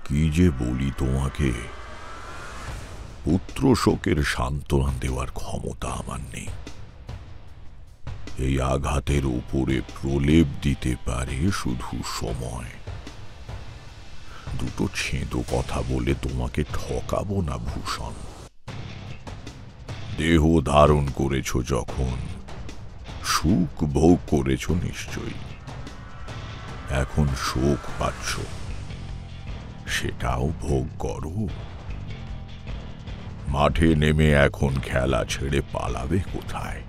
কি যে বলি তোমাকে, পুত্র শোকের সান্ত্বনা দেওয়ার ক্ষমতা আমার নেই। এই আঘাতের উপরে প্রলেপ দিতে পারে শুধু সময়। দুটো ছেঁদো কথা বলে তোমাকে ঠকাবো না ভূষণ। দেহ ধারণ করেছ যখন, সুখ ভোগ করেছ নিশ্চয়ই। এখন শোক পাচ্ছ, সেটাও ভোগ করো। মাঠে নেমে এখন খেলা ছেড়ে পালাবে কোথায়?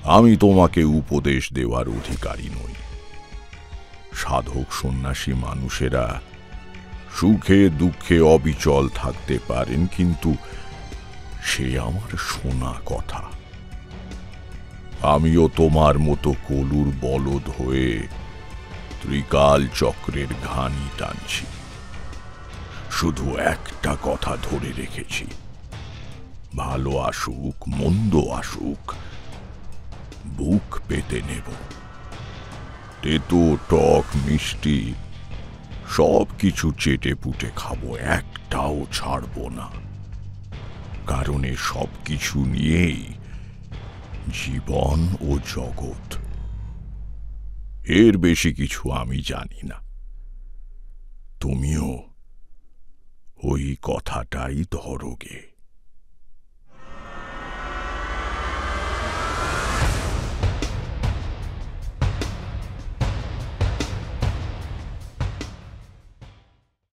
আমি তোমাকে উপদেশ দেওয়ার অধিকারী নই। সাধক সন্ন্যাসী মানুষেরা সুখে দুঃখে অবিচল থাকতে পারেন, কিন্তু সে আমার শোনা কথা। আমিও তোমার মতো কলুর বলদ হয়ে ত্রিকাল চক্রের ঘানি টানছি। শুধু একটা কথা ধরে রেখেছি, ভালো আসুক মন্দ আসুক, বুক পেতে নেব। তেতো টক মিষ্টি সব কিছু চেটে পুটে খাবো, একটাও ছাড়বো না। কারণ এ সব কিছু নিয়েই জীবন ও জগৎ। এর বেশি কিছু আমি জানি না। তুমিও ওই কথাটাই ধরোগে।